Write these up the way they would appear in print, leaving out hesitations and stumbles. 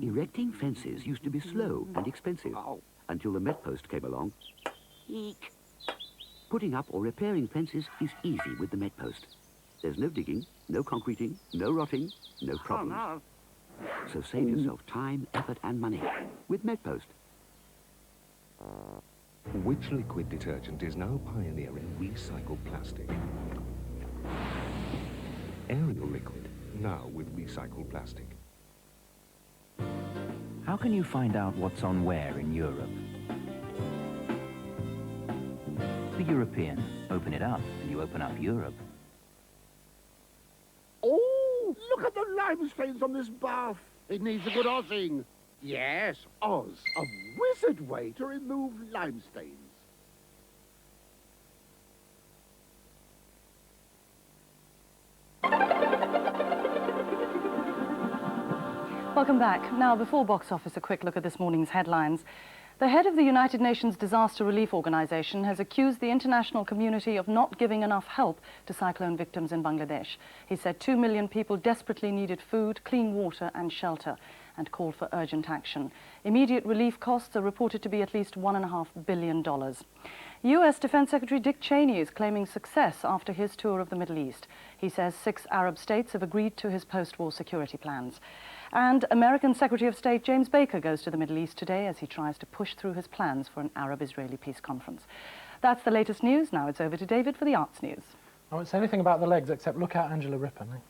Erecting fences used to be slow and expensive until the Met Post came along. Eek. Putting up or repairing fences is easy with the Met Post. There's no digging, no concreting, no rotting, no problems. So save yourself time, effort and money with Met Post. Which liquid detergent is now pioneering recycled plastic? Ariel liquid, now with recycled plastic. How can you find out what's on where in Europe? The European. Open it up, and you open up Europe. Oh, look at the lime stains on this bath. It needs a good ozzing. Yes, Oz, a wizard way to remove lime stains. Welcome back. Now, before box office, a quick look at this morning's headlines. The head of the United Nations Disaster Relief Organization has accused the international community of not giving enough help to cyclone victims in Bangladesh. He said 2 million people desperately needed food, clean water and shelter, and called for urgent action. Immediate relief costs are reported to be at least $1.5 billion. US Defense Secretary Dick Cheney is claiming success after his tour of the Middle East. He says 6 Arab states have agreed to his post-war security plans. And American Secretary of State James Baker goes to the Middle East today as he tries to push through his plans for an Arab-Israeli peace conference. That's the latest news. Now it's over to David for the arts news. I won't say anything about the legs except look out Angela Rippon.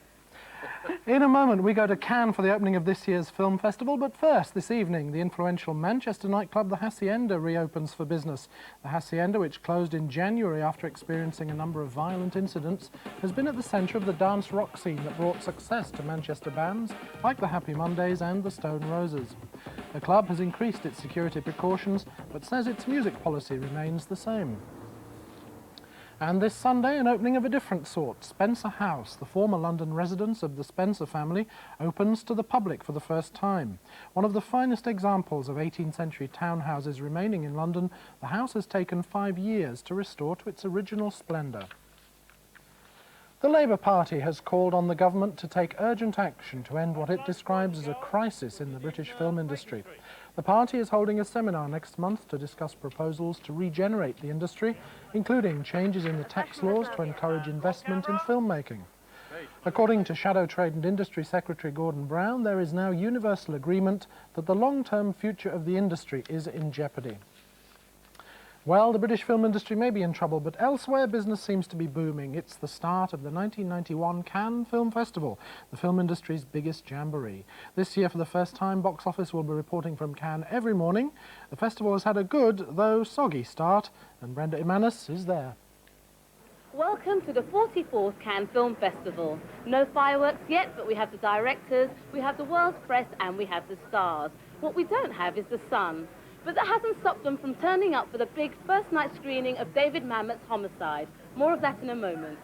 In a moment we go to Cannes for the opening of this year's film festival, but first, this evening, the influential Manchester nightclub The Hacienda reopens for business. The Hacienda, which closed in January after experiencing a number of violent incidents, has been at the centre of the dance rock scene that brought success to Manchester bands like the Happy Mondays and the Stone Roses. The club has increased its security precautions, but says its music policy remains the same. And this Sunday, an opening of a different sort. Spencer House, the former London residence of the Spencer family, opens to the public for the first time. One of the finest examples of 18th century townhouses remaining in London, the house has taken 5 years to restore to its original splendour. The Labour Party has called on the government to take urgent action to end what it describes as a crisis in the British film industry. The party is holding a seminar next month to discuss proposals to regenerate the industry, including changes in the tax laws to encourage investment in filmmaking. According to Shadow Trade and Industry Secretary Gordon Brown, there is now universal agreement that the long-term future of the industry is in jeopardy. Well, the British film industry may be in trouble, but elsewhere business seems to be booming. It's the start of the 1991 Cannes Film Festival, the film industry's biggest jamboree. This year, for the first time, Box Office will be reporting from Cannes every morning. The festival has had a good, though soggy, start, and Brenda Imanis is there. Welcome to the 44th Cannes Film Festival. No fireworks yet, but we have the directors, we have the world's press, and we have the stars. What we don't have is the sun. But that hasn't stopped them from turning up for the big first night screening of David Mamet's Homicide. More of that in a moment.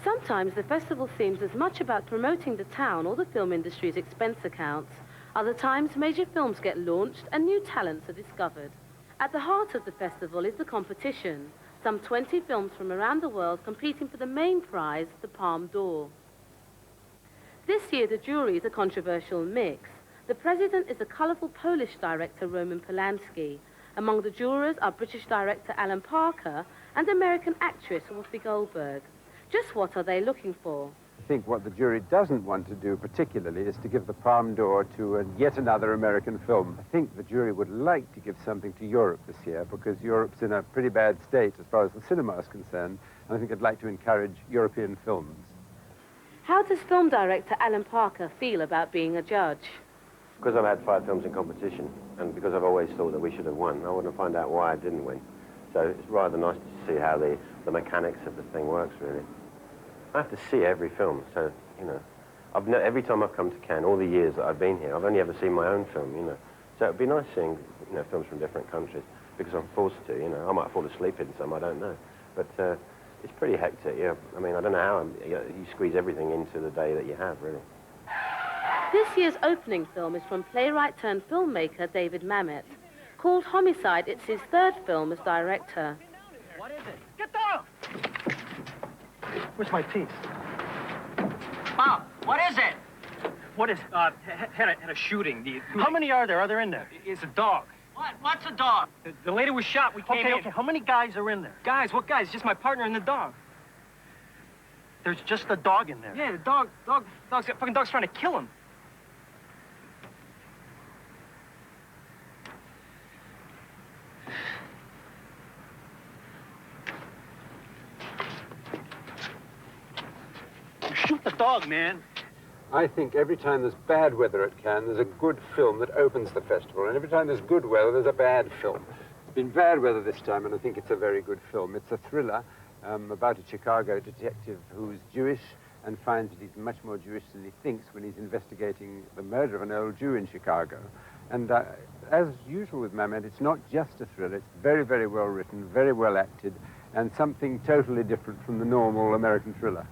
Sometimes the festival seems as much about promoting the town or the film industry's expense accounts. Other times, major films get launched and new talents are discovered. At the heart of the festival is the competition. Some 20 films from around the world competing for the main prize, the Palme d'Or. This year, the jury is a controversial mix. The president is a colourful Polish director, Roman Polanski. Among the jurors are British director Alan Parker and American actress Whoopi Goldberg. Just what are they looking for? I think what the jury doesn't want to do particularly is to give the Palme d'Or to yet another American film. I think the jury would like to give something to Europe this year because Europe's in a pretty bad state as far as the cinema is concerned, and I think they'd like to encourage European films. How does film director Alan Parker feel about being a judge? because I've had 5 films in competition, and because I've always thought that we should have won, I want to find out why I didn't win. So it's rather nice to see how the mechanics of the thing works, really. I have to see every film, so, you know, every time I've come to Cannes, all the years that I've been here, I've only ever seen my own film, you know. So it'd be nice seeing, you know, films from different countries, because I'm forced to, you know. I might fall asleep in some, I don't know. But it's pretty hectic, yeah. I mean, I don't know how you squeeze everything into the day that you have, really. This year's opening film is from playwright turned filmmaker David Mamet. Called Homicide, it's his 3rd film as director. What is it? Get down! Where's my piece? Bob, what is it? What is it? Had a shooting. How many are there? Are there in there? It's a dog. What? What's a dog? The lady was shot. We came in. Okay. How many guys are in there? Guys? What guys? Just my partner and the dog. There's just a dog in there? Yeah, the fucking dog's trying to kill him. Shoot the dog, man. I think every time there's bad weather at Cannes, there's a good film that opens the festival. And every time there's good weather, there's a bad film. It's been bad weather this time, and I think it's a very good film. It's a thriller about a Chicago detective who's Jewish and finds that he's much more Jewish than he thinks when he's investigating the murder of an old Jew in Chicago. And as usual with Mamet, it's not just a thriller. It's very, very well written, very well acted, and something totally different from the normal American thriller.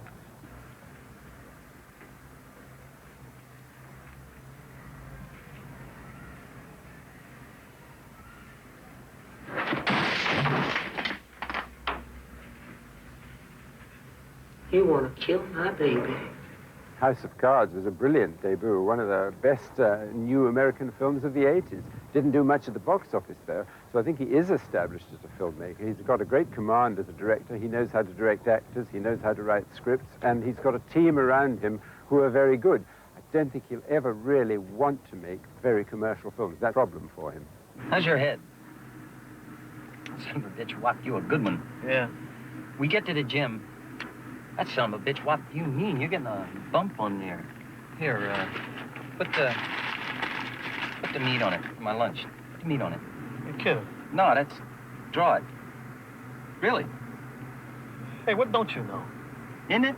You want to kill my baby. House of Cards was a brilliant debut, one of the best new American films of the 80s. Didn't do much at the box office, though, so I think he is established as a filmmaker. He's got a great command as a director. He knows how to direct actors, he knows how to write scripts, and he's got a team around him who are very good. I don't think he'll ever really want to make very commercial films. That's a problem for him. How's your head? Son of a bitch whopped you a good one. Yeah. We get to the gym. That son of a bitch, what do you mean? You're getting a bump on there. Here, put the meat on it for my lunch. Put the meat on it. You're kidding? No, that's... Draw it. Really? Hey, what don't you know? Isn't it?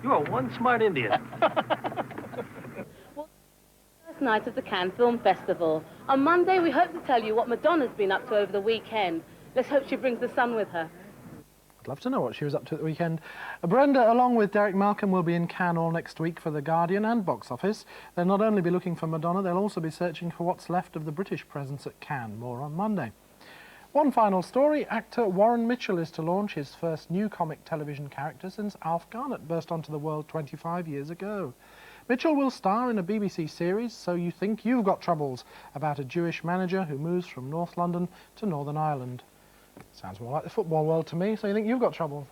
You are one smart Indian. Well, first night of the Cannes Film Festival. On Monday, we hope to tell you what Madonna's been up to over the weekend. Let's hope she brings the sun with her. I'd love to know what she was up to at the weekend. Brenda, along with Derek Malcolm, will be in Cannes all next week for The Guardian and Box Office. They'll not only be looking for Madonna, they'll also be searching for what's left of the British presence at Cannes. More on Monday. One final story. Actor Warren Mitchell is to launch his first new comic television character since Alf Garnett burst onto the world 25 years ago. Mitchell will star in a BBC series, So You Think You've Got Troubles, about a Jewish manager who moves from North London to Northern Ireland. Sounds more like the football world to me, so you think you've got trouble?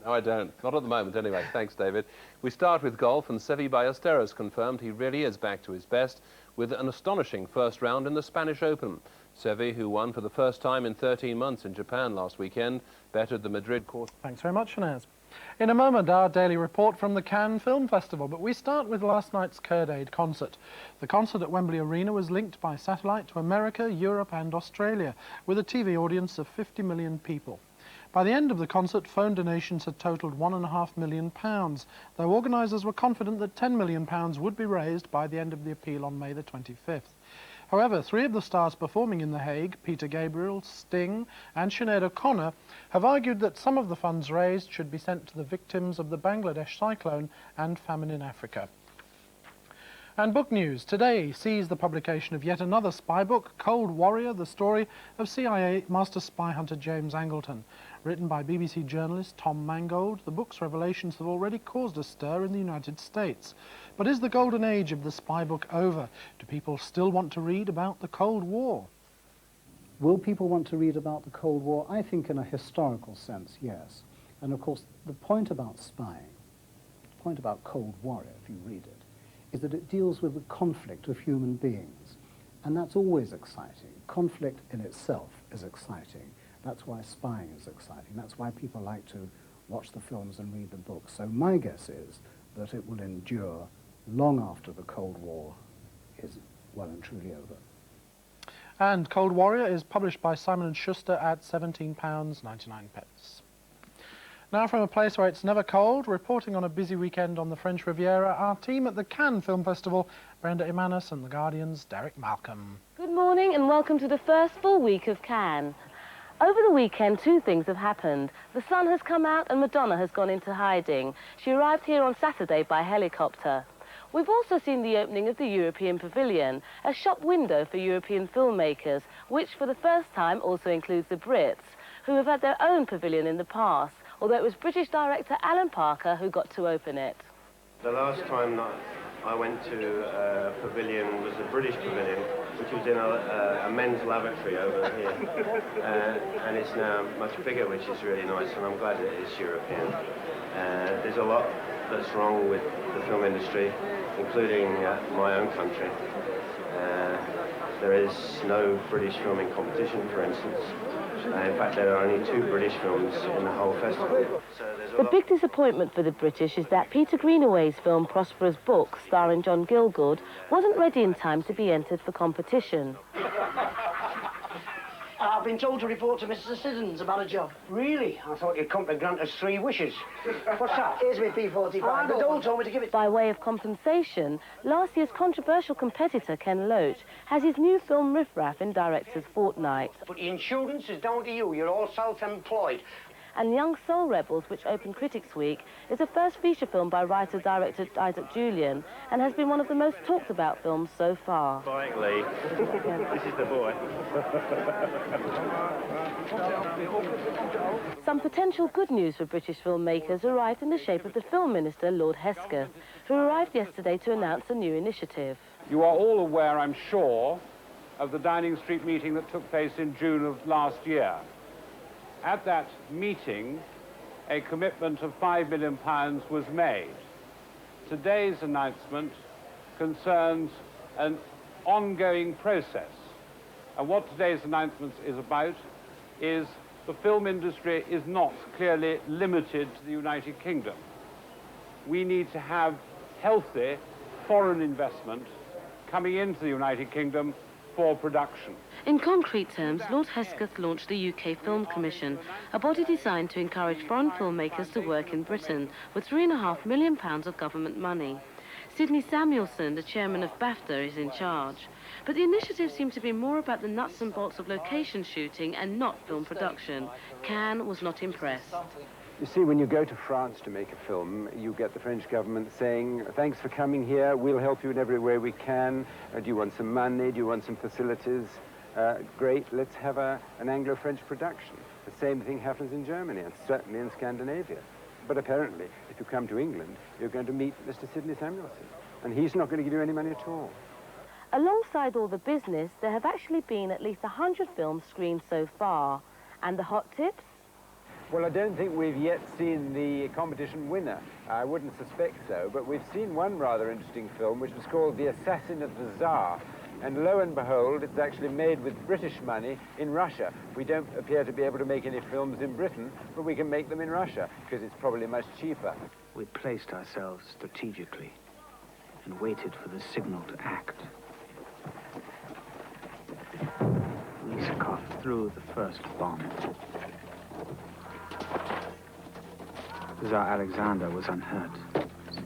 No, I don't. Not at the moment, anyway. Thanks, David. We start with golf, and Seve Ballesteros confirmed he really is back to his best with an astonishing first round in the Spanish Open. Seve, who won for the first time in 13 months in Japan last weekend, bettered the Madrid course. Thanks very much, Shanaz. In a moment, our daily report from the Cannes Film Festival, but we start with last night's Kurd Aid concert. The concert at Wembley Arena was linked by satellite to America, Europe and Australia, with a TV audience of 50 million people. By the end of the concert, phone donations had totalled £1.5 million, though organisers were confident that £10 million would be raised by the end of the appeal on May the 25th. However, 3 of the stars performing in The Hague, Peter Gabriel, Sting and Sinead O'Connor, have argued that some of the funds raised should be sent to the victims of the Bangladesh cyclone and famine in Africa. And book news today sees the publication of yet another spy book, Cold Warrior, the story of CIA master spy hunter James Angleton. Written by BBC journalist Tom Mangold, the book's revelations have already caused a stir in the United States. But is the golden age of the spy book over? Do people still want to read about the Cold War? Will people want to read about the Cold War? I think in a historical sense, yes. And of course, the point about spying, the point about Cold Warrior, if you read it, is that it deals with the conflict of human beings. And that's always exciting. Conflict in itself is exciting. That's why spying is exciting. That's why people like to watch the films and read the books. So my guess is that it will endure long after the Cold War is well and truly over. And Cold Warrior is published by Simon & Schuster at £17.99. Now from a place where it's never cold, reporting on a busy weekend on the French Riviera, our team at the Cannes Film Festival, Brenda Imanis, and The Guardian's Derek Malcolm. Good morning and welcome to the first full week of Cannes. Over the weekend, two things have happened. The sun has come out and Madonna has gone into hiding. She arrived here on Saturday by helicopter. We've also seen the opening of the European Pavilion, a shop window for European filmmakers, which for the first time also includes the Brits, who have had their own pavilion in the past, although it was British director Alan Parker who got to open it. The last time that I went to a pavilion was the British Pavilion, which was in a men's lavatory over here. And it's now much bigger, which is really nice, and I'm glad it is European. There's a lot that's wrong with the film industry, including my own country. There is no British filming competition, for instance. In fact, there are only 2 British films in the whole festival. The big disappointment for the British is that Peter Greenaway's film Prosperous Book, starring John Gielgud, wasn't ready in time to be entered for competition. I've been told to report to Mr. Siddons about a job. Really? I thought you'd come to grant us 3 wishes. What's that? Here's me P45. The dole told me to give it... By way of compensation, last year's controversial competitor, Ken Loach, has his new film Riff Raff in Director's Fortnight. But the insurance is down to you. You're all self-employed. And Young Soul Rebels, which opened Critics' Week, is a first feature film by writer-director Isaac Julian and has been one of the most talked-about films so far. Spike Lee. This is the boy. Some potential good news for British filmmakers arrived in the shape of the Film Minister, Lord Hesketh, who arrived yesterday to announce a new initiative. You are all aware, I'm sure, of the Downing Street meeting that took place in June of last year. At that meeting, a commitment of £5 million was made. Today's announcement concerns an ongoing process. And what today's announcement is about is the film industry is not clearly limited to the United Kingdom. We need to have healthy foreign investment coming into the United Kingdom for production. In concrete terms, Lord Hesketh launched the UK Film Commission, a body designed to encourage foreign filmmakers to work in Britain, with £3.5 million of government money. Sidney Samuelson, the chairman of BAFTA, is in charge. But the initiative seemed to be more about the nuts and bolts of location shooting and not film production. Cannes was not impressed. You see, when you go to France to make a film, you get the French government saying, thanks for coming here, we'll help you in every way we can. Do you want some money? Do you want some facilities? Great, let's have an Anglo-French production. The same thing happens in Germany and certainly in Scandinavia. But apparently, if you come to England, you're going to meet Mr. Sidney Samuelson, and he's not going to give you any money at all. Alongside all the business, there have actually been at least 100 films screened so far. And the hot tips? Well, I don't think we've yet seen the competition winner. I wouldn't suspect so, but we've seen one rather interesting film, which was called The Assassin of the Tsar. And lo and behold, it's actually made with British money in Russia. We don't appear to be able to make any films in Britain, but we can make them in Russia, because it's probably much cheaper. We placed ourselves strategically and waited for the signal to act. Lyskov threw the first bomb. Tsar Alexander was unhurt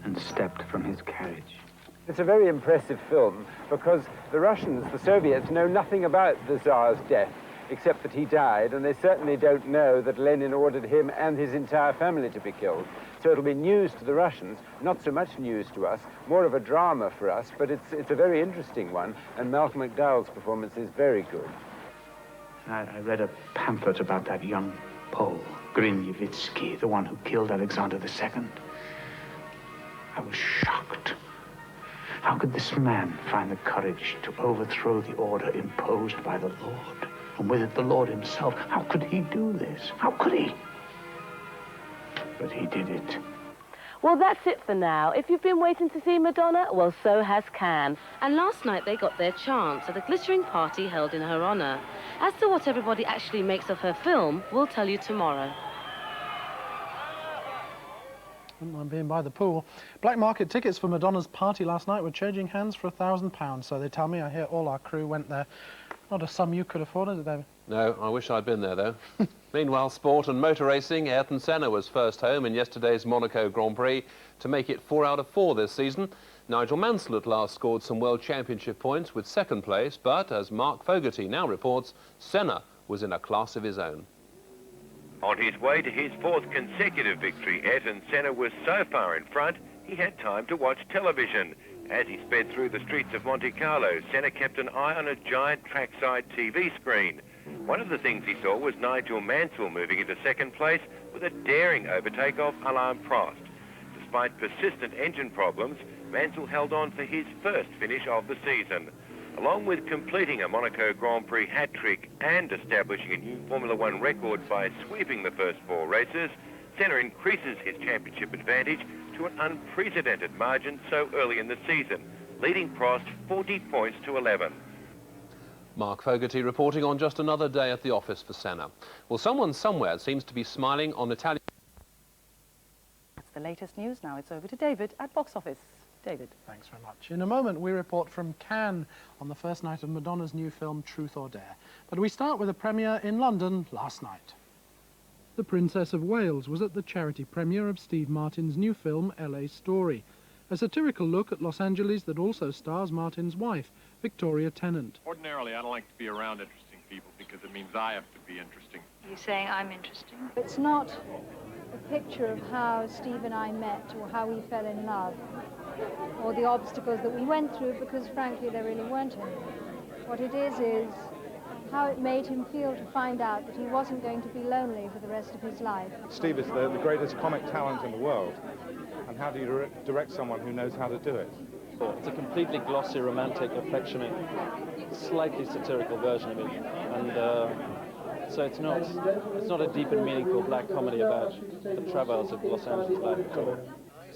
and stepped from his carriage. It's a very impressive film because the Russians, the Soviets, know nothing about the Tsar's death except that he died, and they certainly don't know that Lenin ordered him and his entire family to be killed. So it'll be news to the Russians, not so much news to us, more of a drama for us, but it's a very interesting one, and Malcolm McDowell's performance is very good. I read a pamphlet about that young Pole, Griniewicz, the one who killed Alexander II. I was shocked. How could this man find the courage to overthrow the order imposed by the Lord? And with it, the Lord himself. How could he do this? How could he? But he did it. Well, that's it for now. If you've been waiting to see Madonna, well, so has Cannes. And last night they got their chance at a glittering party held in her honour. As to what everybody actually makes of her film, we'll tell you tomorrow. Wouldn't mind being by the pool. Black market tickets for Madonna's party last night were changing hands for £1,000, so they tell me. I hear all our crew went there. Not a sum you could afford, is it, David? No, I wish I'd been there, though. Meanwhile, sport and motor racing. Ayrton Senna was first home in yesterday's Monaco Grand Prix to make it 4 out of 4 this season. Nigel Mansell at last scored some World Championship points with second place, but as Mark Fogarty now reports, Senna was in a class of his own. On his way to his 4th consecutive victory, Ayrton Senna was so far in front, he had time to watch television. As he sped through the streets of Monte Carlo, Senna kept an eye on a giant trackside TV screen. One of the things he saw was Nigel Mansell moving into second place with a daring overtake of Alain Prost. Despite persistent engine problems, Mansell held on for his first finish of the season. Along with completing a Monaco Grand Prix hat-trick and establishing a new Formula One record by sweeping the first 4 races, Senna increases his championship advantage to an unprecedented margin so early in the season, leading Prost 40 points to 11. Mark Fogarty reporting on just another day at the office for Senna. Well, someone somewhere seems to be smiling on Italian... That's the latest news. Now it's over to David at box office. David. Thanks very much. In a moment, we report from Cannes on the first night of Madonna's new film, Truth or Dare. But we start with a premiere in London last night. The Princess of Wales was at the charity premiere of Steve Martin's new film, LA Story, a satirical look at Los Angeles that also stars Martin's wife, Victoria Tennant. Ordinarily, I don't like to be around interesting people because it means I have to be interesting. You're saying I'm interesting? It's not a picture of how Steve and I met or how we fell in love or the obstacles that we went through, because frankly there really weren't any. What it is how it made him feel to find out that he wasn't going to be lonely for the rest of his life. Steve is the greatest comic talent in the world, and how do you direct someone who knows how to do it? It's a completely glossy, romantic, affectionate, slightly satirical version of it, and so it's not a deep and meaningful black comedy about the travails of Los Angeles life at all.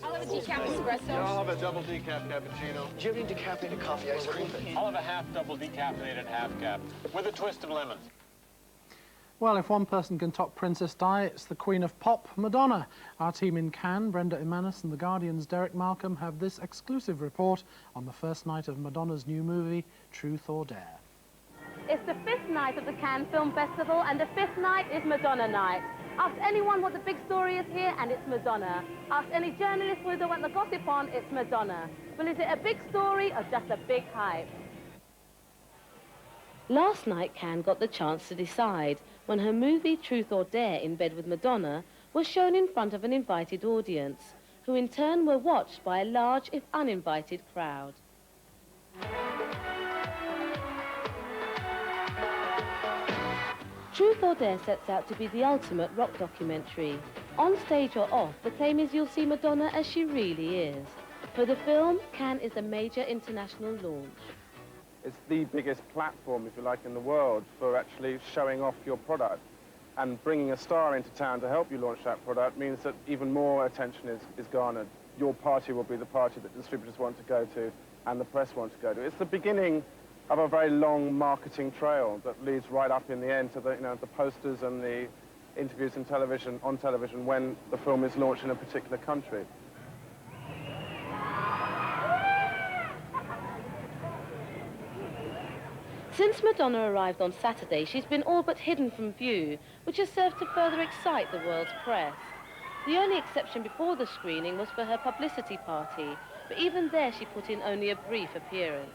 I'll have a decaf espresso. Yeah, I'll have a double decaf cappuccino. Do you have any decaffeinated coffee ice cream? I'll have a half double decaffeinated half cap with a twist of lemon. Well, if one person can top Princess Di, it's the Queen of Pop, Madonna. Our team in Cannes, Brenda Imanis and The Guardian's Derek Malcolm, have this exclusive report on the first night of Madonna's new movie, Truth or Dare. It's the 5th night of the Cannes Film Festival, and the 5th night is Madonna night. Ask anyone what the big story is here, and it's Madonna. Ask any journalist who they want the gossip on, it's Madonna. Well, is it a big story or just a big hype? Last night, Cannes got the chance to decide when her movie Truth or Dare in Bed with Madonna was shown in front of an invited audience, who in turn were watched by a large, if uninvited, crowd. Truth or Dare sets out to be the ultimate rock documentary. On stage or off, the claim is you'll see Madonna as she really is. For the film, Cannes is a major international launch. It's the biggest platform, if you like, in the world for actually showing off your product. And bringing a star into town to help you launch that product means that even more attention is garnered. Your party will be the party that distributors want to go to and the press want to go to. It's the beginning of a very long marketing trail that leads right up in the end to the, the posters and the interviews on television when the film is launched in a particular country. Since Madonna arrived on Saturday, she's been all but hidden from view, which has served to further excite the world's press. The only exception before the screening was for her publicity party, but even there she put in only a brief appearance.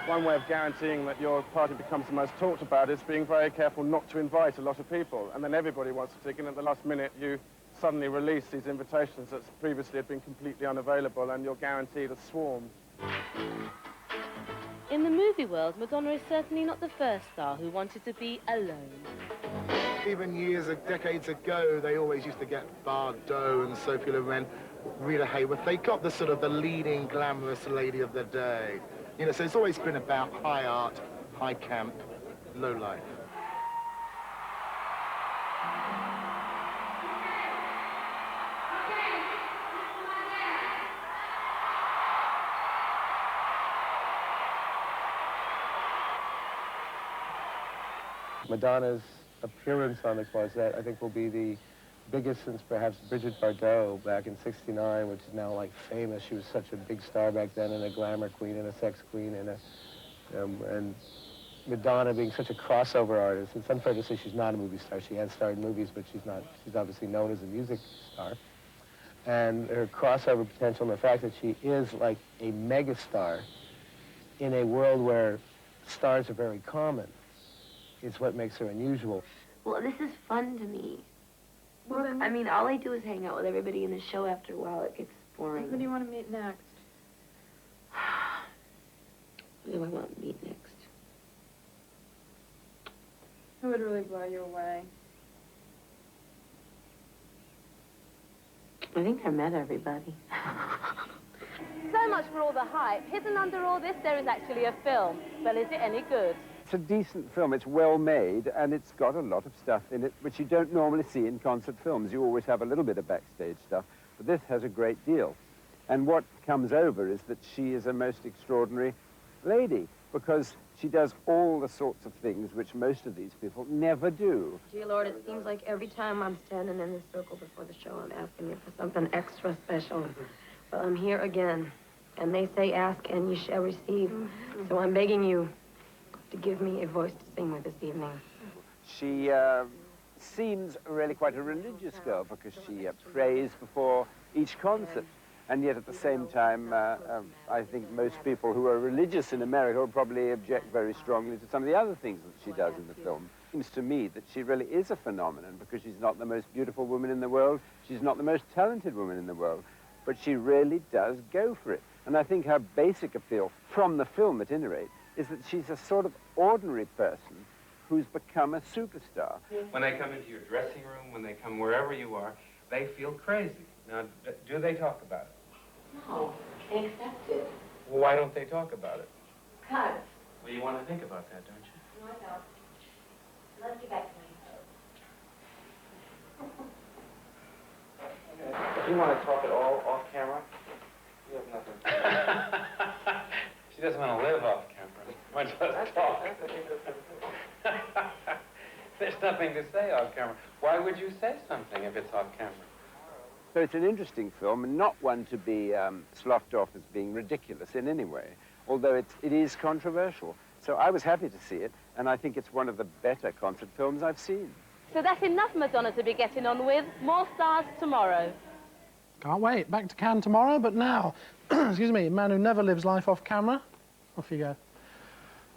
One way of guaranteeing that your party becomes the most talked about is being very careful not to invite a lot of people, and then everybody wants to ticket, and at the last minute you suddenly release these invitations that previously had been completely unavailable, and you're guaranteed a swarm. In the movie world, Madonna is certainly not the first star who wanted to be alone. Even decades ago, they always used to get Bardot and Sophie Loren, Rita Hayworth. They got the sort of the leading glamorous lady of the day. So it's always been about high art, high camp, low life. Madonna's appearance on XYZ, I think, will be the biggest since perhaps Bridget Bardot back in '69, which is now like famous. She was such a big star back then, and a glamour queen, and a sex queen, and Madonna being such a crossover artist. It's unfair to say she's not a movie star. She has starred in movies, but she's not. She's obviously known as a music star. And her crossover potential and the fact that she is like a megastar in a world where stars are very common is what makes her unusual. Well, this is fun to me. I mean, all I do is hang out with everybody in the show. After a while, it gets boring. Who do you want to meet next? Who do I want to meet next? Who would really blow you away? I think I met everybody. So much for all the hype. Hidden under all this, there is actually a film. Well, is it any good? It's a decent film. It's well made, and it's got a lot of stuff in it which you don't normally see in concert films. You always have a little bit of backstage stuff, but this has a great deal. And what comes over is that she is a most extraordinary lady, because she does all the sorts of things which most of these people never do. Gee, Lord, it seems like every time I'm standing in this circle before the show, I'm asking you for something extra special. Well, I'm here again, and they say ask and you shall receive. So I'm begging you to give me a voice to sing with this evening. She seems really quite a religious girl, because she prays before each concert. And yet, at the same time, I think most people who are religious in America will probably object very strongly to some of the other things that she does in the film. It seems to me that she really is a phenomenon, because she's not the most beautiful woman in the world, she's not the most talented woman in the world, but she really does go for it. And I think her basic appeal, from the film at any rate, is that she's a sort of ordinary person who's become a superstar. When they come into your dressing room, when they come wherever you are, they feel crazy. Now, do they talk about it? No, they accept it. Well, why don't they talk about it? Because. Well, you want to think about that, don't you? No, I don't. Let's get back to me. If you want to talk at all off camera, you have nothing. She doesn't want to live off camera, much less talk. There's nothing to say off camera. Why would you say something if it's off camera? So it's an interesting film, and not one to be sloughed off as being ridiculous in any way, although it is controversial. So I was happy to see it, and I think it's one of the better concert films I've seen. So that's enough Madonna to be getting on with. More stars tomorrow. Can't wait. Back to Cannes tomorrow, but now, excuse me, man who never lives life off camera. Off you go.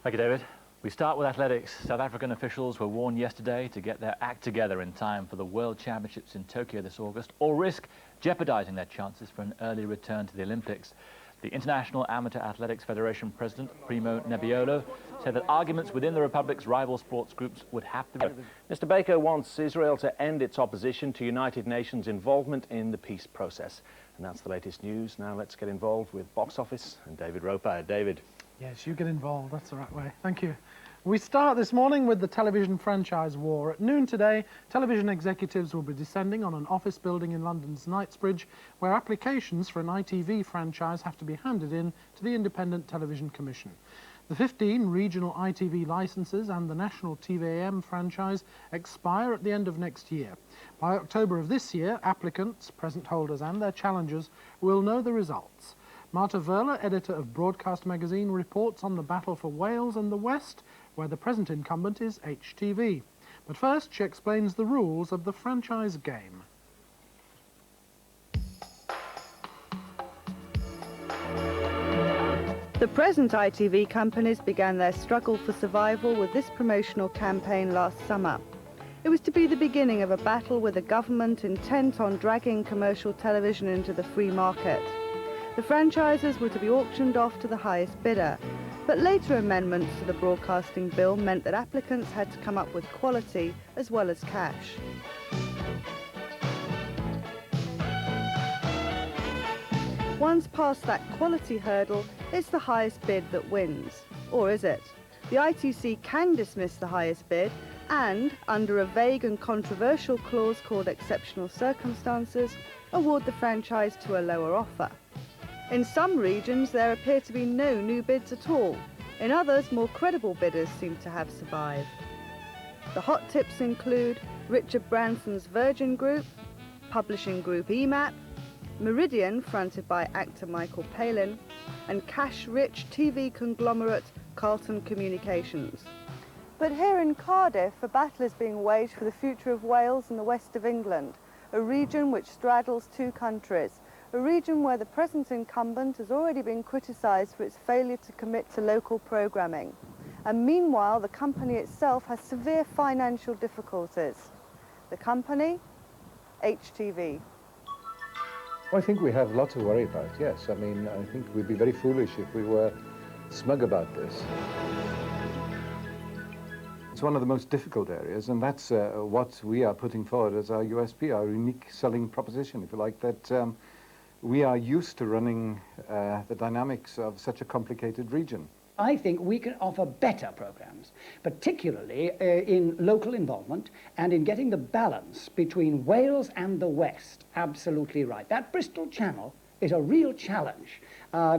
Thank you, David. We start with athletics. South African officials were warned yesterday to get their act together in time for the World Championships in Tokyo this August, or risk jeopardizing their chances for an early return to the Olympics. The International Amateur Athletics Federation President, Primo Nebbiolo, said that arguments within the Republic's rival sports groups would have to be... Mr. Baker wants Israel to end its opposition to United Nations involvement in the peace process. And that's the latest news. Now let's get involved with Box Office and David Roper. David. Yes, you get involved. That's the right way. Thank you. We start this morning with the television franchise war. At noon today, television executives will be descending on an office building in London's Knightsbridge, where applications for an ITV franchise have to be handed in to the Independent Television Commission. The 15 regional ITV licenses and the national TVAM franchise expire at the end of next year. By October of this year, applicants, present holders and their challengers will know the results. Marta Verler, editor of Broadcast magazine, reports on the battle for Wales and the West, where the present incumbent is HTV. But first, she explains the rules of the franchise game. The present ITV companies began their struggle for survival with this promotional campaign last summer. It was to be the beginning of a battle with a government intent on dragging commercial television into the free market. The franchises were to be auctioned off to the highest bidder, but later amendments to the broadcasting bill meant that applicants had to come up with quality as well as cash. Once past that quality hurdle, it's the highest bid that wins. Or is it? The ITC can dismiss the highest bid and, under a vague and controversial clause called exceptional circumstances, award the franchise to a lower offer. In some regions, there appear to be no new bids at all. In others, more credible bidders seem to have survived. The hot tips include Richard Branson's Virgin Group, publishing group EMAP, Meridian, fronted by actor Michael Palin, and cash-rich TV conglomerate Carlton Communications. But here in Cardiff, a battle is being waged for the future of Wales and the west of England, a region which straddles two countries, a region where the present incumbent has already been criticised for its failure to commit to local programming. And meanwhile, the company itself has severe financial difficulties. The company? HTV. Well, I think we have lots to worry about, yes. I mean, I think we'd be very foolish if we were smug about this. It's one of the most difficult areas, and that's what we are putting forward as our USP, our unique selling proposition, if you like, that we are used to running the dynamics of such a complicated region. I think we can offer better programs, particularly in local involvement and in getting the balance between Wales and the West absolutely right. That Bristol Channel is a real challenge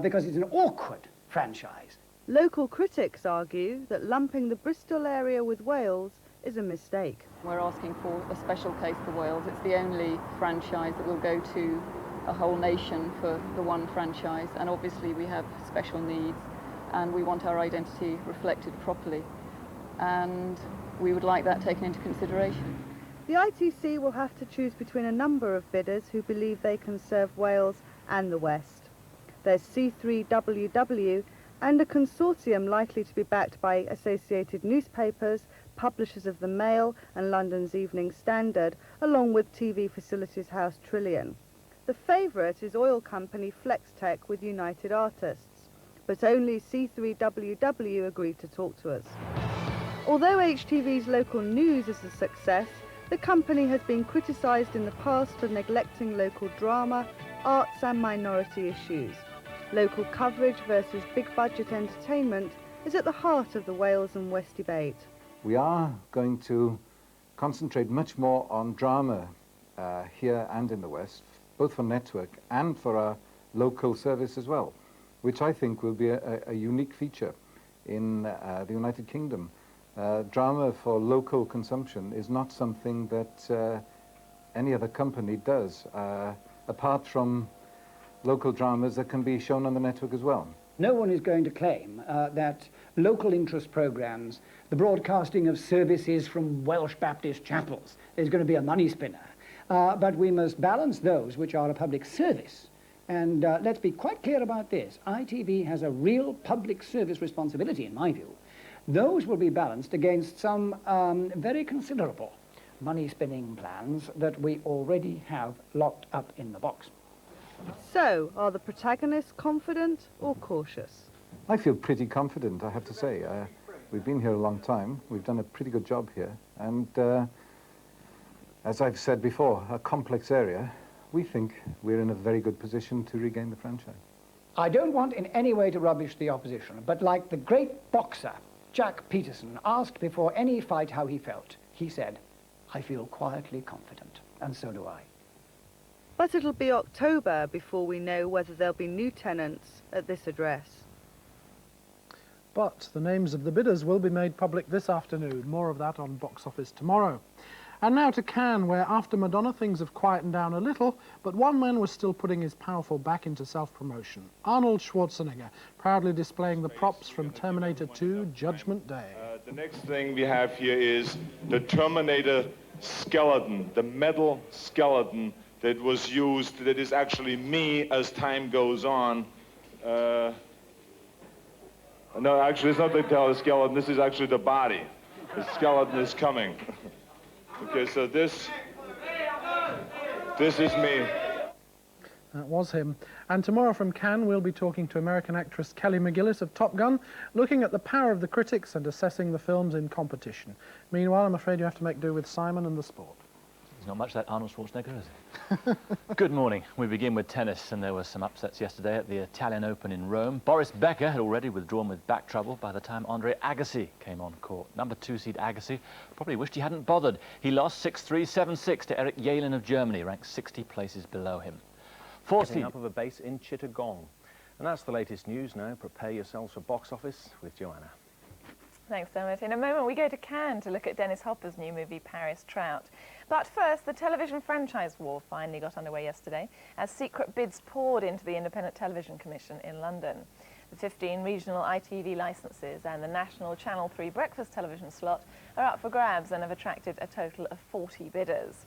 because it's an awkward franchise. Local critics argue that lumping the Bristol area with Wales is a mistake. We're asking for a special case for Wales. It's the only franchise that will go to a whole nation for the one franchise, and obviously we have special needs and we want our identity reflected properly, and we would like that taken into consideration. The ITC will have to choose between a number of bidders who believe they can serve Wales and the West. There's C3WW and a consortium likely to be backed by Associated Newspapers, publishers of the Mail and London's Evening Standard, along with TV facilities house Trillion. The favourite is oil company Flextech with United Artists, but only C3WW agreed to talk to us. Although HTV's local news is a success, the company has been criticised in the past for neglecting local drama, arts and minority issues. Local coverage versus big-budget entertainment is at the heart of the Wales and West debate. We are going to concentrate much more on drama here and in the West, both for network and for our local service as well, which I think will be a unique feature in the United Kingdom. Drama for local consumption is not something that any other company does, apart from local dramas that can be shown on the network as well. No one is going to claim that local interest programs, the broadcasting of services from Welsh Baptist chapels, is going to be a money spinner. But we must balance those which are a public service. And let's be quite clear about this. ITV has a real public service responsibility, in my view. Those will be balanced against some very considerable money-spinning plans that we already have locked up in the box. So, are the protagonists confident or cautious? I feel pretty confident, I have to say. We've been here a long time. We've done a pretty good job here. And as I've said before, a complex area, we think we're in a very good position to regain the franchise. I don't want in any way to rubbish the opposition, but like the great boxer, Jack Peterson, asked before any fight how he felt, he said, "I feel quietly confident," and so do I. But it'll be October before we know whether there'll be new tenants at this address. But the names of the bidders will be made public this afternoon. More of that on Box Office tomorrow. And now to Cannes, where after Madonna things have quietened down a little, but one man was still putting his powerful back into self-promotion. Arnold Schwarzenegger, proudly displaying the props from Terminator 2 Judgment Day. The next thing we have here is the Terminator skeleton, the metal skeleton that was used, that is actually me as time goes on. No, actually, it's not the skeleton, this is actually the body. The skeleton is coming. Okay, so this is me. That was him. And tomorrow from Cannes, we'll be talking to American actress Kelly McGillis of Top Gun, looking at the power of the critics and assessing the films in competition. Meanwhile, I'm afraid you have to make do with Simon and the sport. There's not much like Arnold Schwarzenegger, is it? Good morning. We begin with tennis, and there were some upsets yesterday at the Italian Open in Rome. Boris Becker had already withdrawn with back trouble by the time Andre Agassi came on court. Number 2 seed Agassi probably wished he hadn't bothered. He lost 6-3, 7-6 to Eric Yalin of Germany, ranked 60 places below him. 4 seed up of a base in Chittagong. And that's the latest news now. Prepare yourselves for Box Office with Joanna. Thanks, Dermot. In a moment, we go to Cannes to look at Dennis Hopper's new movie, Paris Trout. But first, the television franchise war finally got underway yesterday as secret bids poured into the Independent Television Commission in London. The 15 regional ITV licences and the national Channel 3 breakfast television slot are up for grabs and have attracted a total of 40 bidders.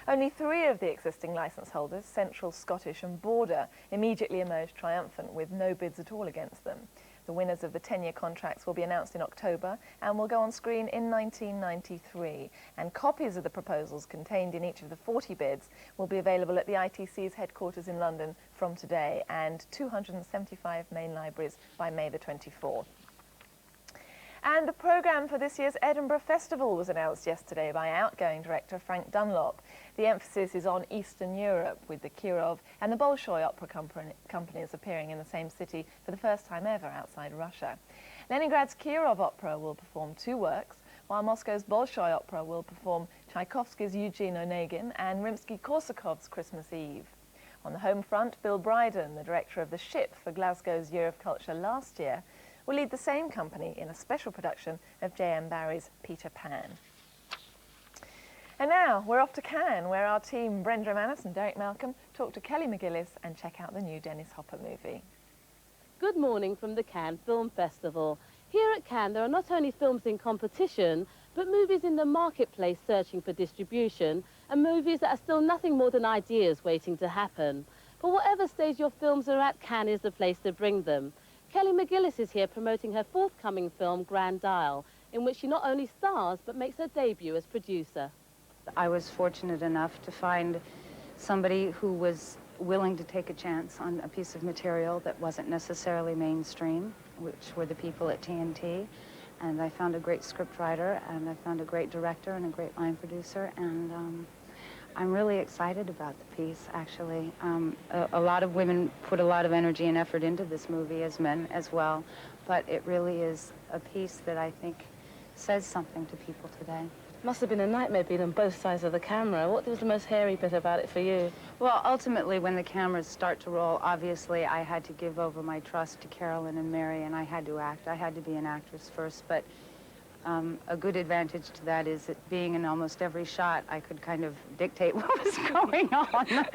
Only 3 of the existing licence holders, Central, Scottish and Border, immediately emerged triumphant with no bids at all against them. The winners of the 10-year contracts will be announced in October and will go on screen in 1993. And copies of the proposals contained in each of the 40 bids will be available at the ITC's headquarters in London from today and 275 main libraries by May the 24th. And the programme for this year's Edinburgh Festival was announced yesterday by outgoing director Frank Dunlop. The emphasis is on Eastern Europe, with the Kirov and the Bolshoi opera companies appearing in the same city for the first time ever outside Russia. Leningrad's Kirov Opera will perform 2 works, while Moscow's Bolshoi Opera will perform Tchaikovsky's Eugene Onegin and Rimsky-Korsakov's Christmas Eve. On the home front, Bill Bryden, the director of The Ship for Glasgow's Year of Culture last year, will lead the same company in a special production of J.M. Barrie's Peter Pan. And now we're off to Cannes, where our team, Brenda Manis and Derek Malcolm, talk to Kelly McGillis and check out the new Dennis Hopper movie. Good morning from the Cannes Film Festival. Here at Cannes, there are not only films in competition, but movies in the marketplace searching for distribution, and movies that are still nothing more than ideas waiting to happen. But whatever stage your films are at, Cannes is the place to bring them. Kelly McGillis is here promoting her forthcoming film, Grand Dial, in which she not only stars, but makes her debut as producer. I was fortunate enough to find somebody who was willing to take a chance on a piece of material that wasn't necessarily mainstream, which were the people at TNT. And I found a great scriptwriter, and I found a great director and a great line producer, and I'm really excited about the piece, actually. A lot of women put a lot of energy and effort into this movie, as men as well, but it really is a piece that I think says something to people today. Must have been a nightmare being on both sides of the camera. What was the most hairy bit about it for you? Well, ultimately, when the cameras start to roll, obviously, I had to give over my trust to Carolyn and Mary, and I had to act. I had to be an actress first, but a good advantage to that is that being in almost every shot, I could kind of dictate what was going on.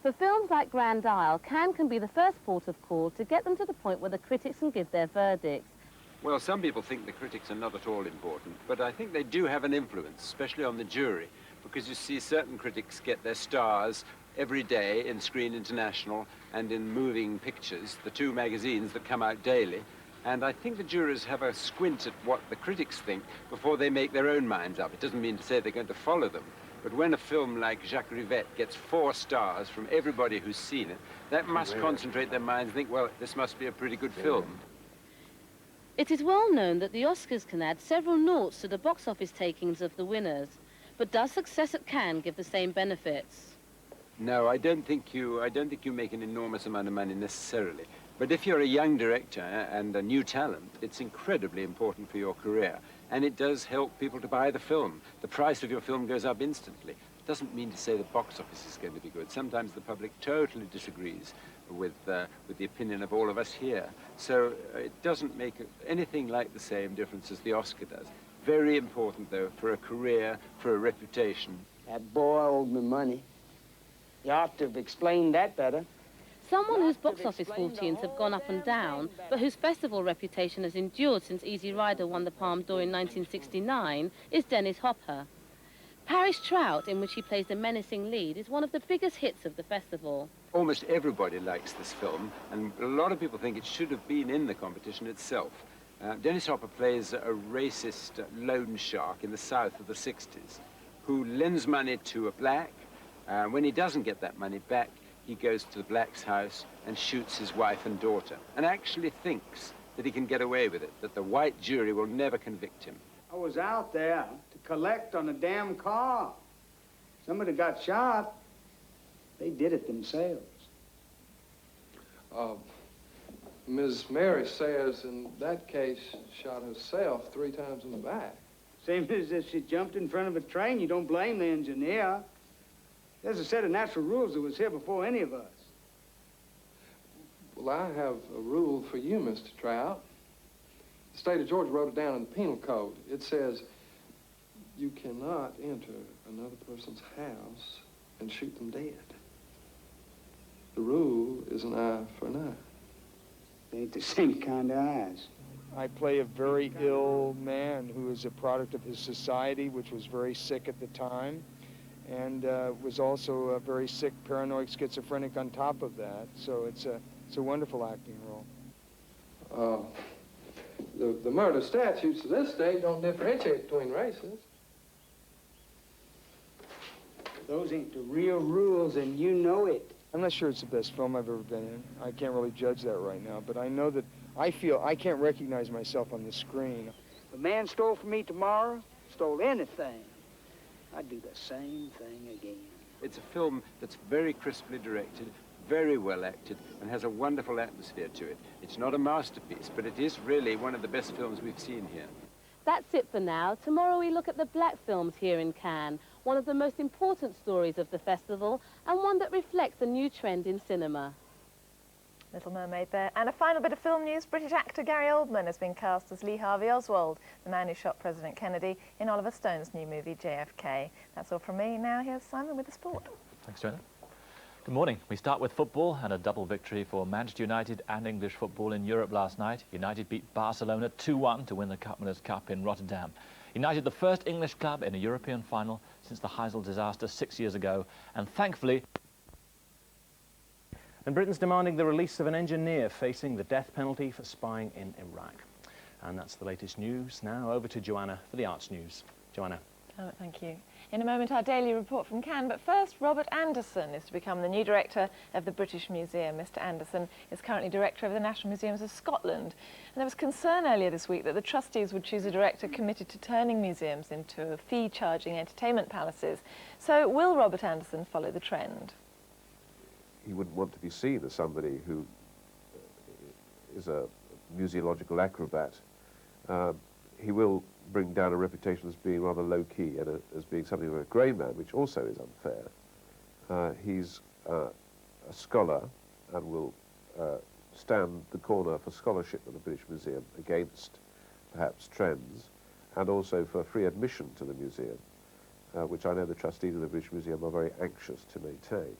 For films like Grand Dial, Cannes can be the first port of call to get them to the point where the critics can give their verdicts. Well, some people think the critics are not at all important, but I think they do have an influence, especially on the jury, because you see certain critics get their stars every day in Screen International and in Moving Pictures, the 2 magazines that come out daily. And I think the jurors have a squint at what the critics think before they make their own minds up. It doesn't mean to say they're going to follow them, but when a film like Jacques Rivette gets 4 stars from everybody who's seen it, that must concentrate their minds and think, well, this must be a pretty good film. It is well known that the Oscars can add several noughts to the box office takings of the winners. But does success at Cannes give the same benefits? No, I don't think you make an enormous amount of money necessarily. But if you're a young director and a new talent, it's incredibly important for your career. And it does help people to buy the film. The price of your film goes up instantly. It doesn't mean to say the box office is going to be good. Sometimes the public totally disagrees with the opinion of all of us here. So it doesn't make anything like the same difference as the Oscar does. Very important, though, for a career, for a reputation. That boy owed me money. You ought to have explained that better. Someone whose box office fortunes have gone up and down, but whose festival reputation has endured since Easy Rider won the Palme d'Or in 1969, is Dennis Hopper. Paris Trout, in which he plays the menacing lead, is one of the biggest hits of the festival. Almost everybody likes this film, and a lot of people think it should have been in the competition itself. Dennis Hopper plays a racist loan shark in the South of the 60s who lends money to a black. When he doesn't get that money back, he goes to the black's house and shoots his wife and daughter, and actually thinks that he can get away with it, that the white jury will never convict him. I was out there to collect on a damn car. Somebody got shot. They did it themselves. Ms. Mary says in that case shot herself 3 times in the back. Same as if she jumped in front of a train. You don't blame the engineer. There's a set of natural rules that was here before any of us. Well, I have a rule for you, Mr. Trout. state of Georgia wrote it down in the penal code. It says you cannot enter another person's house and shoot them dead. The rule is an eye for an eye. They ain't the same kind of eyes. I play a very ill man who is a product of his society, which was very sick at the time, and was also a very sick, paranoid, schizophrenic on top of that. So it's a wonderful acting role. The murder statutes of this state don't differentiate between races. Those ain't the real rules, and you know it. I'm not sure it's the best film I've ever been in. I can't really judge that right now, but I know that I feel I can't recognize myself on the screen. If a man stole from me tomorrow, stole anything, I'd do the same thing again. It's a film that's very crisply directed, very well acted, and has a wonderful atmosphere to it. It's not a masterpiece, but it is really one of the best films we've seen here. That's it for now. Tomorrow we look at the black films here in Cannes, one of the most important stories of the festival and one that reflects a new trend in cinema. Little Mermaid there. And a final bit of film news. British actor Gary Oldman has been cast as Lee Harvey Oswald, the man who shot President Kennedy, in Oliver Stone's new movie JFK. That's all from me. Now here's Simon with the sport. Thanks, Joanna. Good morning. We start with football and a double victory for Manchester United and English football in Europe last night. United beat Barcelona 2-1 to win the Cup Winners' Cup in Rotterdam. United, the first English club in a European final since the Heysel disaster 6 years ago, and thankfully... And Britain's demanding the release of an engineer facing the death penalty for spying in Iraq. And that's the latest news. Now over to Joanna for the arts news. Joanna. Oh, thank you. In a moment, our daily report from Cannes, but first, Robert Anderson is to become the new director of the British Museum. Mr. Anderson is currently director of the National Museums of Scotland. And there was concern earlier this week that the trustees would choose a director committed to turning museums into fee-charging entertainment palaces. So will Robert Anderson follow the trend? He wouldn't want to be seen as somebody who is a museological acrobat. He will bring down a reputation as being rather low-key and as being something of a grey man, which also is unfair. He's a scholar and will stand the corner for scholarship at the British Museum against perhaps trends, and also for free admission to the museum, which I know the trustees of the British Museum are very anxious to maintain.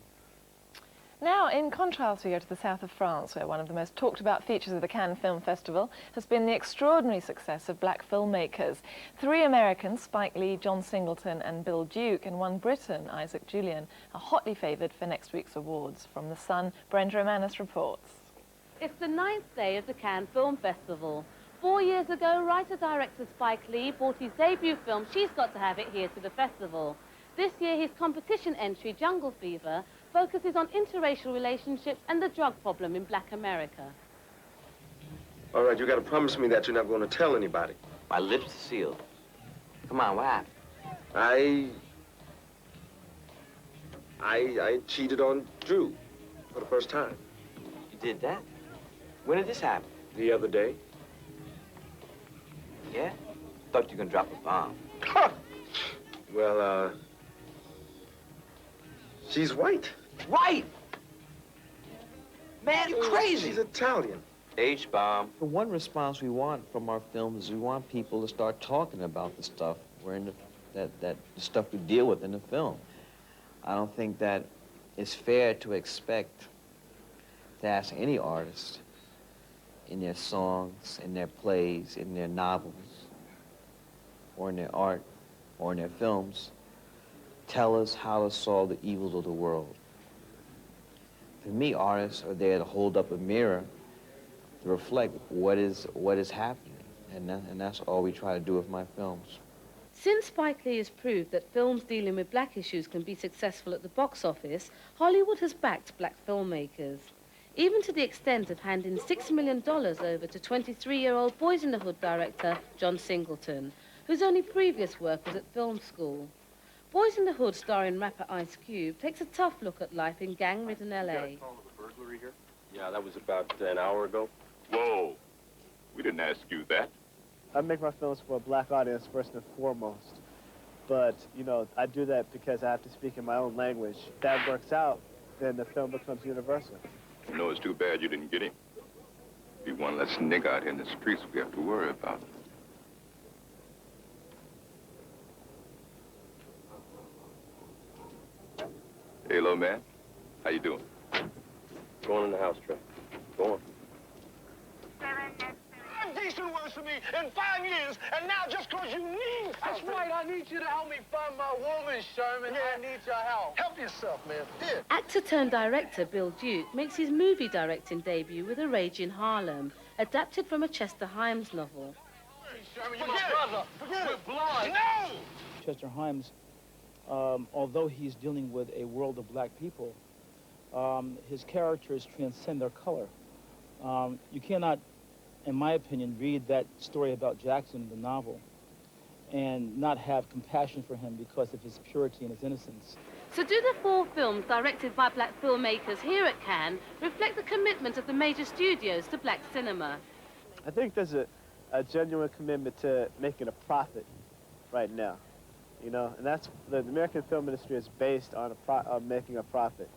Now, in contrast, we go to the south of France, where one of the most talked about features of the Cannes Film Festival has been the extraordinary success of black filmmakers. 3 Americans, Spike Lee, John Singleton and Bill Duke, and 1 Briton, Isaac Julian, are hotly favoured for next week's awards. From The Sun, Brenda Romanis reports. It's the 9th day of the Cannes Film Festival. 4 years ago, writer-director Spike Lee brought his debut film, She's Got to Have It, here to the festival. This year, his competition entry, Jungle Fever, focuses on interracial relationships and the drug problem in black America. All right, you got to promise me that you're not going to tell anybody. My lips are sealed. Come on, what happened? I cheated on Drew for the first time. You did that? When did this happen? The other day. Yeah? Thought you were gonna drop a bomb. Well, she's white. White? Man, you're crazy. She's Italian. H-bomb. The one response we want from our films is we want people to start talking about the stuff we're in the stuff we deal with in the film. I don't think that it's fair to expect to ask any artist in their songs, in their plays, in their novels, or in their art, or in their films, tell us how to solve the evils of the world. For me, artists are there to hold up a mirror to reflect what is happening, and that's all we try to do with my films. Since Spike Lee has proved that films dealing with black issues can be successful at the box office, Hollywood has backed black filmmakers, even to the extent of handing $6 million over to 23-year-old Boys in the Hood director John Singleton, whose only previous work was at film school. Boys in the Hood, starring rapper Ice Cube, takes a tough look at life in gang-ridden L.A. Burglary here? Yeah, that was about an hour ago. Whoa. We didn't ask you that. I make my films for a black audience first and foremost. But, you know, I do that because I have to speak in my own language. If that works out, then the film becomes universal. You know, it's too bad you didn't get him. He one less nigger out here in the streets we have to worry about. Hey, little man. How you doing? Going in the house, Trey. Go on. Decent words to me in 5 years, and now just because you need That's right, I need you to help me find my woman, Sherman. Yeah. I need your help. Help yourself, man. Here. Actor-turned-director Bill Duke makes his movie directing debut with A Rage in Harlem, adapted from a Chester Himes novel. Sherman, you're my brother. We're blood. No! Chester Himes, although he's dealing with a world of black people, his characters transcend their color. You cannot, in my opinion, read that story about Jackson in the novel and not have compassion for him because of his purity and his innocence. So do the 4 films directed by black filmmakers here at Cannes reflect the commitment of the major studios to black cinema? I think there's a genuine commitment to making a profit right now, you know, and that's the American film industry is based on making a profit.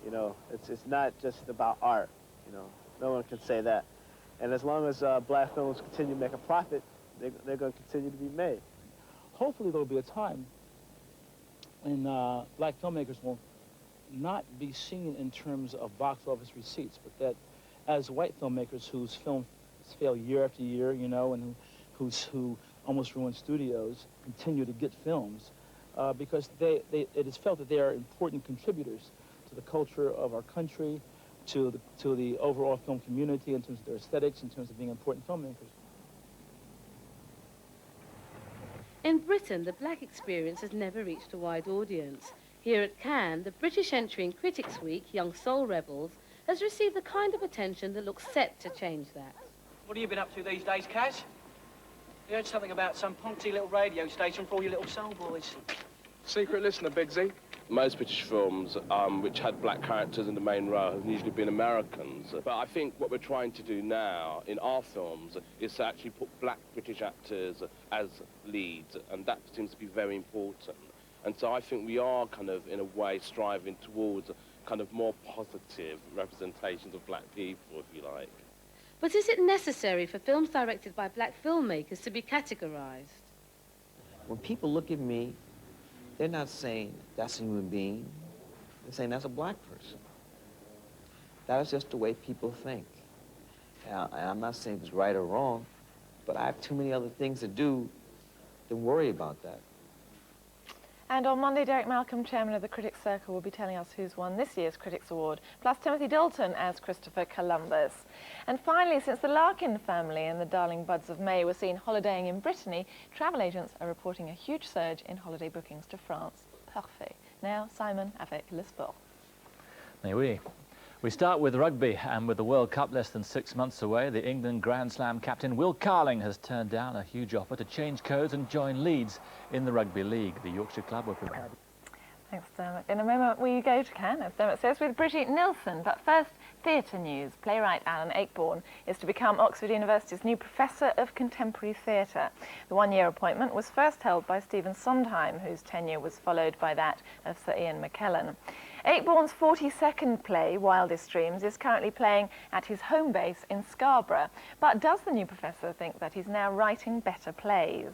You know, it's not just about art, you know, no one can say that. And as long as black films continue to make a profit, they're going to continue to be made. Hopefully there'll be a time when black filmmakers will not be seen in terms of box office receipts, but that as white filmmakers whose films fail year after year, you know, and who almost ruin studios, continue to get films because it is felt that they are important contributors to the culture of our country, to the overall film community in terms of their aesthetics, in terms of being important filmmakers. In Britain, the black experience has never reached a wide audience. Here at Cannes, the British entry in Critics' Week, Young Soul Rebels, has received the kind of attention that looks set to change that. What have you been up to these days, Kaz? You heard something about some poncy little radio station for all you little soul boys. Secret listener, Big Z. Most British films which had black characters in the main role have usually been Americans. But I think what we're trying to do now in our films is to actually put black British actors as leads, and that seems to be very important. And so I think we are kind of, in a way, striving towards kind of more positive representations of black people, if you like. But is it necessary for films directed by black filmmakers to be categorized? When people look at me, they're not saying that's a human being. They're saying that's a black person. That is just the way people think. And I'm not saying it's right or wrong, but I have too many other things to do than worry about that. And on Monday, Derek Malcolm, chairman of the Critics Circle, will be telling us who's won this year's Critics Award, plus Timothy Dalton as Christopher Columbus. And finally, since the Larkin family and the darling buds of May were seen holidaying in Brittany, travel agents are reporting a huge surge in holiday bookings to France. Parfait. Now, Simon avec le sport. Mais oui. We start with rugby, and with the World Cup less than 6 months away, the England Grand Slam captain Will Carling has turned down a huge offer to change codes and join Leeds in the Rugby League. The Yorkshire club were prepared. Thanks, Dermot. In a moment, we go to Cannes, as Dermot says, with Brigitte Nielsen. But first, theatre news. Playwright Alan Ayckbourn is to become Oxford University's new Professor of Contemporary Theatre. The one-year appointment was first held by Stephen Sondheim, whose tenure was followed by that of Sir Ian McKellen. Ayckbourn's 42nd play, Wildest Dreams, is currently playing at his home base in Scarborough. But does the new professor think that he's now writing better plays?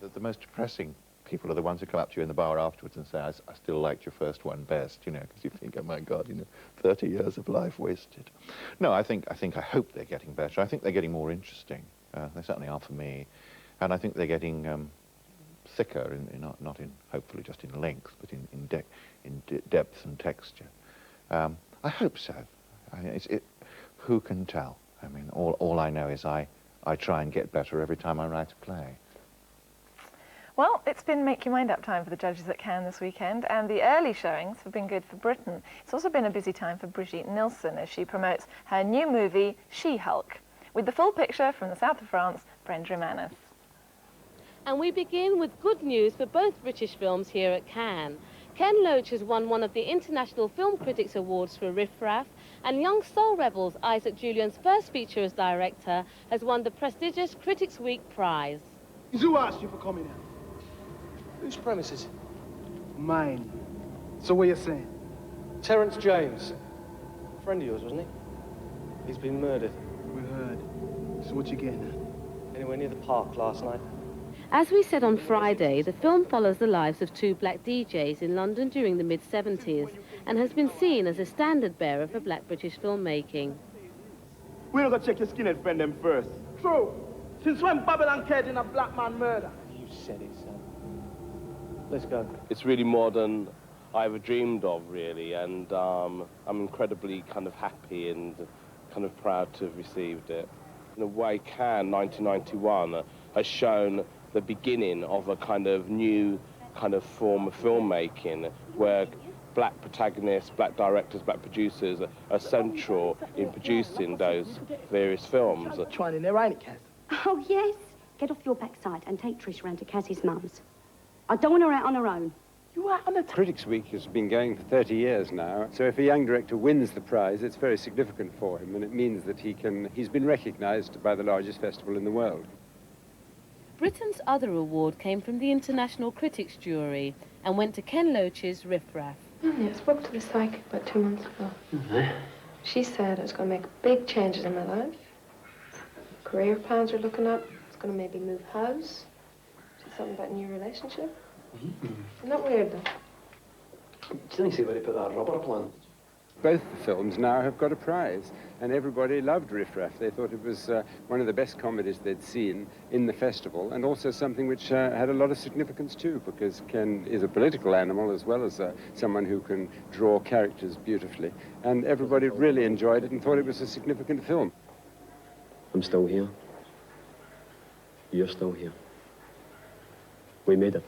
The most depressing people are the ones who come up to you in the bar afterwards and say, I still liked your first one best, you know, because you think, oh my God, you know, 30 years of life wasted. No, I hope they're getting better. I think they're getting more interesting. They certainly are for me. And I think they're getting thicker, not in, hopefully just in length, but in depth and texture. I hope so. Who can tell? I mean, all I know is I try and get better every time I write a play. Well, it's been make your mind up time for the judges at Cannes this weekend, and the early showings have been good for Britain. It's also been a busy time for Brigitte Nielsen as she promotes her new movie, She-Hulk. With the full picture from the south of France, Brenda Romanis. And we begin with good news for both British films here at Cannes. Ken Loach has won one of the International Film Critics Awards for Riff Raff, and Young Soul Rebels, Isaac Julian's first feature as director, has won the prestigious Critics' Week prize. Who asked you for coming out? Whose premises? Mine. So what are you saying? Terence James. A friend of yours, wasn't he? He's been murdered. We heard. So what you getting at? Anywhere near the park last night? As we said on Friday, the film follows the lives of two black DJs in London during the mid-70s and has been seen as a standard bearer for black British filmmaking. We don't go check your skinhead friend them first. True. Since when Babylon cared in a black man murder? You said it, son. Let's go. It's really more than I ever dreamed of, really, and I'm incredibly kind of happy and kind of proud to have received it. In a way, Cannes 1991 has shown the beginning of a kind of new kind of form of filmmaking where black protagonists, black directors, black producers are central in producing those various films. Trying in there, ain't it, Cass? Oh, yes. Get off your backside and take Trish round to Cassie's mum's. I don't want her out on her own. You out on the... Critics' Week has been going for 30 years now, so if a young director wins the prize, it's very significant for him, and it means that he's been recognised by the largest festival in the world. Britain's other award came from the International Critics Jury and went to Ken Loach's Riff Raff. Yeah, I spoke to the psychic about 2 months ago. Mm-hmm. She said it's going to make big changes in my life. Career plans are looking up. It's going to maybe move house. She said something about a new relationship. Isn't that weird, though? Didn't see where they put that rubber plant. Both the films now have got a prize, and everybody loved Riff Raff. They thought it was one of the best comedies they'd seen in the festival, and also something which had a lot of significance too, because Ken is a political animal as well as someone who can draw characters beautifully. And everybody really enjoyed it and thought it was a significant film. I'm still here. You're still here. We made it.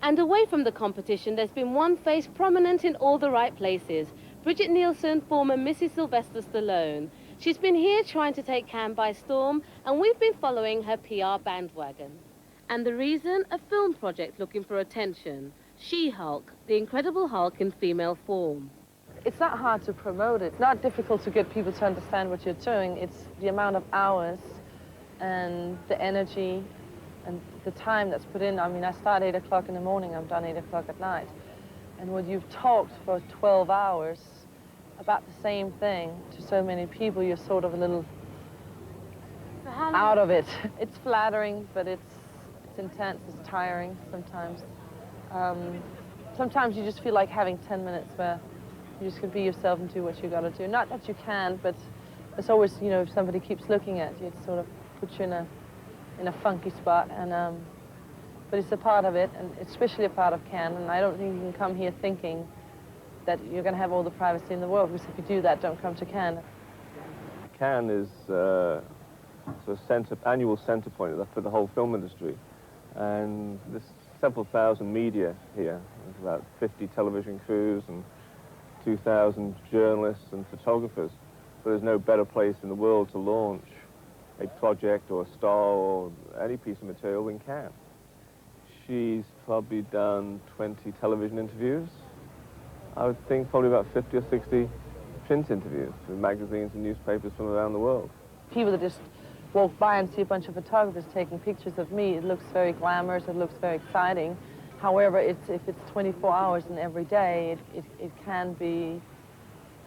And away from the competition, there's been one face prominent in all the right places. Bridget Nielsen, former Mrs. Sylvester Stallone. She's been here trying to take Cannes by storm, and we've been following her PR bandwagon. And the reason? A film project looking for attention. She-Hulk, the Incredible Hulk in female form. It's not hard to promote it. It's not difficult to get people to understand what you're doing. It's the amount of hours and the energy and the time that's put in. I mean, I start 8 o'clock in the morning, I'm done 8 o'clock at night. And when you've talked for 12 hours about the same thing to so many people, you're sort of a little out of it. It's flattering, but it's intense, it's tiring sometimes. Sometimes you just feel like having 10 minutes where you just can be yourself and do what you got to do. Not that you can, but it's always, you know, if somebody keeps looking at you, it sort of puts you in a funky spot. And but it's a part of it, and especially a part of Cannes. And I don't think you can come here thinking that you're going to have all the privacy in the world, because if you do that, don't come to Cannes. Cannes is sort of annual centre point for the whole film industry. And there's several thousand media here. There's about 50 television crews and 2,000 journalists and photographers. So there's no better place in the world to launch a project or a star or any piece of material than Cannes. She's probably done 20 television interviews. I would think probably about 50 or 60 print interviews with magazines and newspapers from around the world. People that just walk by and see a bunch of photographers taking pictures of me, it looks very glamorous, it looks very exciting. However, if it's 24 hours and every day, it can be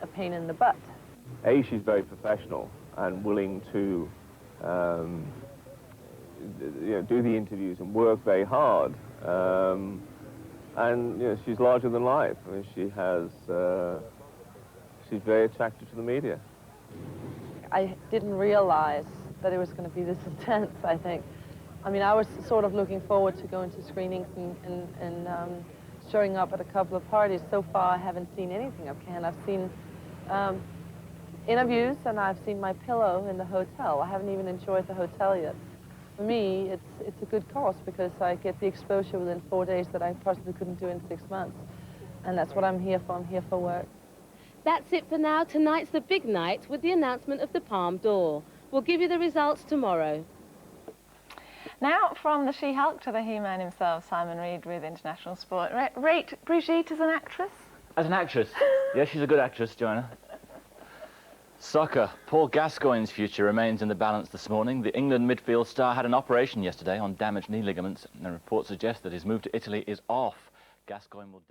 a pain in the butt. A, she's very professional and willing to do the interviews and work very hard. And she's larger than life. I mean, she's very attracted to the media. I didn't realize that it was going to be this intense, I think. I mean, I was sort of looking forward to going to screenings and showing up at a couple of parties. So far, I haven't seen anything of Cannes. I've seen interviews, and I've seen my pillow in the hotel. I haven't even enjoyed the hotel yet. For me, it's a good cause, because I get the exposure within 4 days that I possibly couldn't do in 6 months. And that's what I'm here for. I'm here for work. That's it for now. Tonight's the big night with the announcement of the Palme d'Or. We'll give you the results tomorrow. Now, from the She-Hulk to the He-Man himself, Simon Reed with International Sport. Rate Brigitte as an actress? As an actress? Yes, she's a good actress, Joanna. Soccer. Paul Gascoigne's future remains in the balance this morning. The England midfield star had an operation yesterday on damaged knee ligaments, and reports suggest that his move to Italy is off. Gascoigne will